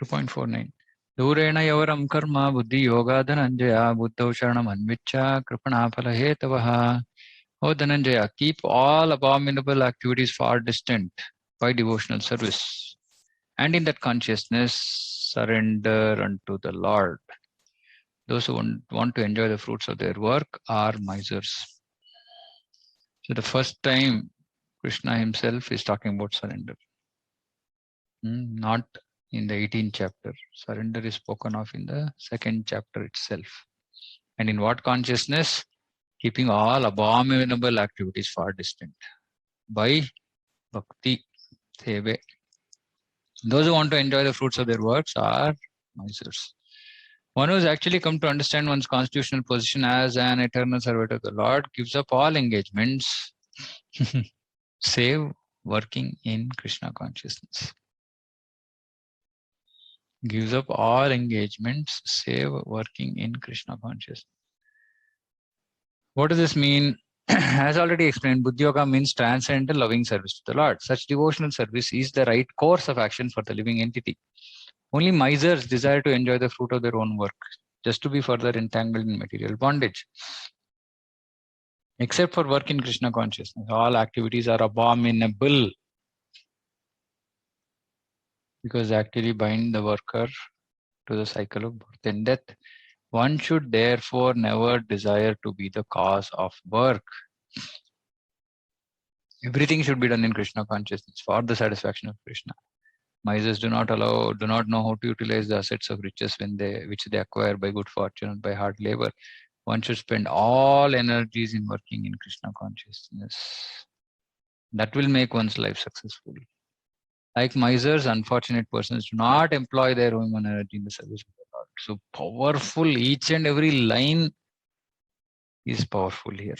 2.49. Durena yavaram karma buddhi yoga dhananjaya buddhau sharanam anvicha kripana phala hetavaha. O Dhananjaya, keep all abominable activities far distant by devotional service. And in that consciousness, surrender unto the Lord. Those who want to enjoy the fruits of their work are misers. So the first time Krishna himself is talking about surrender. Not in the 18th chapter. Surrender is spoken of in the 2nd chapter itself. And in what consciousness? Keeping all abominable activities far distant by bhakti seve. Those who want to enjoy the fruits of their works are misers. One who has actually come to understand one's constitutional position as an eternal servant of the Lord gives up all engagements save working in Krishna consciousness. Gives up all engagements save working in Krishna consciousness. What does this mean? As already explained, Buddhi Yoga means transcendental loving service to the Lord. Such devotional service is the right course of action for the living entity. Only misers desire to enjoy the fruit of their own work, just to be further entangled in material bondage. Except for work in Krishna consciousness, all activities are abominable because they actually bind the worker to the cycle of birth and death. One should therefore never desire to be the cause of work. Everything should be done in Krishna consciousness for the satisfaction of Krishna. Misers do not know how to utilize the assets of riches which they acquire by good fortune and by hard labor. One should spend all energies in working in Krishna consciousness. That will make one's life successful. Like misers, unfortunate persons do not employ their human energy in the service of the Lord. So powerful, each and every line is powerful here.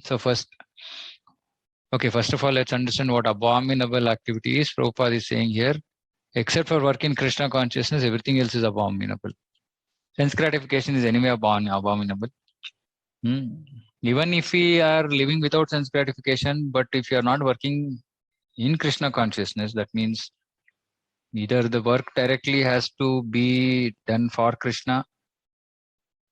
So first of all, let's understand what abominable activity is. Prabhupada is saying here, except for work in Krishna consciousness, everything else is abominable. Sense gratification is anyway abominable. Even if we are living without sense gratification, but if you are not working in Krishna consciousness, that means either the work directly has to be done for Krishna.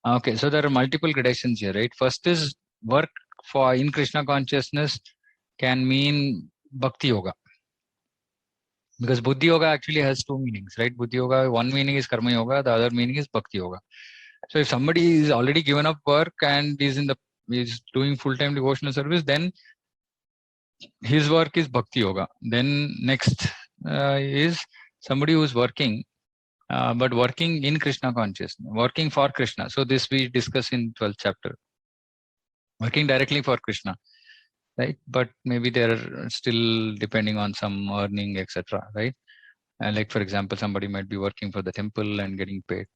Okay, so there are multiple gradations here, right? First is work for in Krishna consciousness can mean Bhakti Yoga. Because Buddhi Yoga actually has two meanings, right? Buddhi Yoga, one meaning is Karma Yoga, the other meaning is Bhakti Yoga. So if somebody is already given up work and is doing full-time devotional service, then his work is Bhakti Yoga. Then next is somebody who is working, but working in Krishna consciousness, working for Krishna. So this we discuss in 12th chapter. Working directly for Krishna, right? But maybe they're still depending on some earning, etc., right? Like for example, somebody might be working for the temple and getting paid.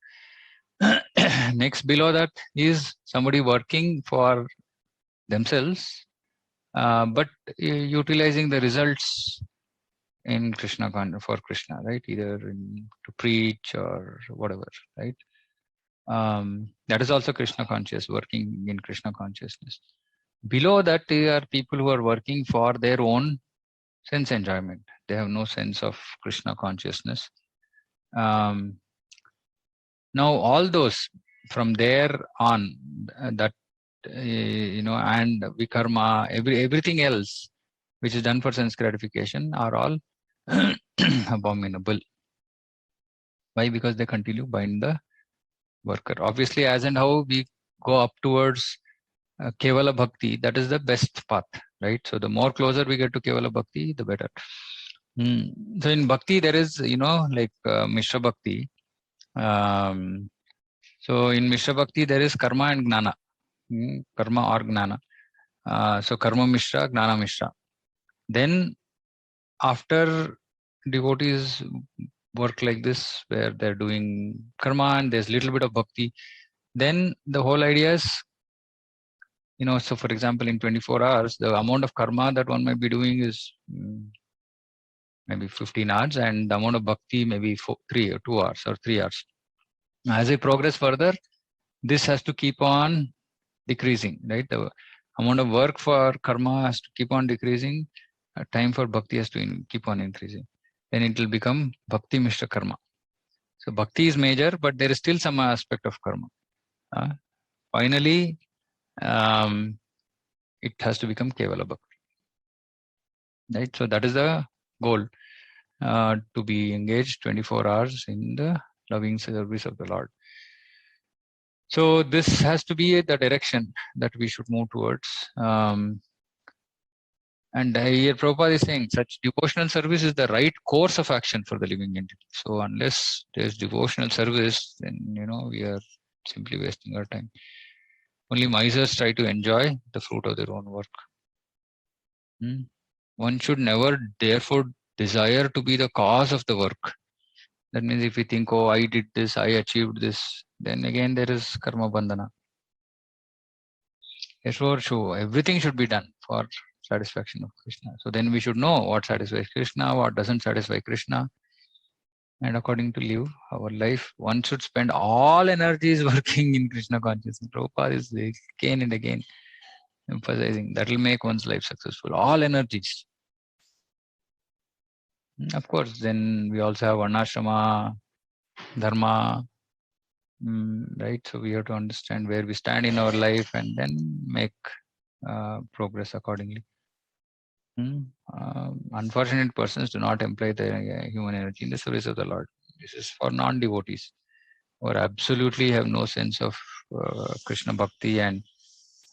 Next below that is somebody working for themselves, but utilizing the results in Krishna for Krishna, right? Either to preach or whatever, right? That is also Krishna conscious, working in Krishna consciousness. Below that, there are people who are working for their own sense enjoyment. They have no sense of Krishna consciousness. Now, all those from there on, that and vikarma, everything else which is done for sense gratification are all abominable. Why? Because they continue bind the worker. Obviously, as and how we go up towards Kevala Bhakti, that is the best path, right? So the more closer we get to Kevala Bhakti, the better. So in Bhakti, there is, like Mishra Bhakti. So in Mishra Bhakti, there is Karma and Gnana. Karma or Gnana. So Karma Mishra, Gnana Mishra. Then after devotees work like this, where they're doing Karma and there's little bit of Bhakti, then the whole idea is, so for example, in 24 hours, the amount of Karma that one might be doing is maybe 15 hours, and the amount of Bhakti maybe 2 hours or 3 hours. As I progress further, this has to keep on decreasing, right? The amount of work for Karma has to keep on decreasing. Time for Bhakti has to keep on increasing. then it will become Bhakti Mishra Karma. So Bhakti is major, but there is still some aspect of karma. Finally, it has to become Kevala Bhakti. Right? So that is the goal, to be engaged 24 hours in the loving service of the Lord. So this has to be the direction that we should move towards. And here Prabhupada is saying such devotional service is the right course of action for the living entity. So unless there's devotional service, then we are simply wasting our time. Only misers try to enjoy the fruit of their own work. One should never therefore desire to be the cause of the work. That means if we think, oh, I did this, I achieved this, then again there is karma bandhana. Therefore, everything should be done for satisfaction of Krishna. So then we should know what satisfies Krishna, what doesn't satisfy Krishna, and according to live our life. One should spend all energies working in Krishna consciousness. Prabhupada is again and again emphasizing that will make one's life successful. All energies. Of course, then we also have Varnashrama, Dharma, right? So we have to understand where we stand in our life and then make progress accordingly. Unfortunate persons do not employ the human energy in the service of the Lord. This is for non-devotees who absolutely have no sense of Krishna Bhakti and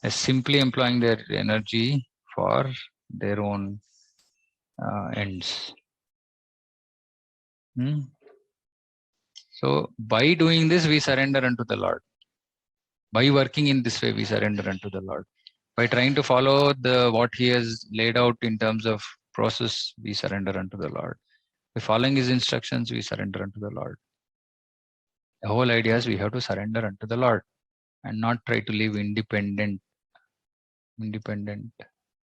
are simply employing their energy for their own ends. So by doing this, we surrender unto the Lord. By working in this way, we surrender unto the Lord. By trying to follow what He has laid out in terms of process, we surrender unto the Lord. By following His instructions, we surrender unto the Lord. The whole idea is we have to surrender unto the Lord and not try to live independent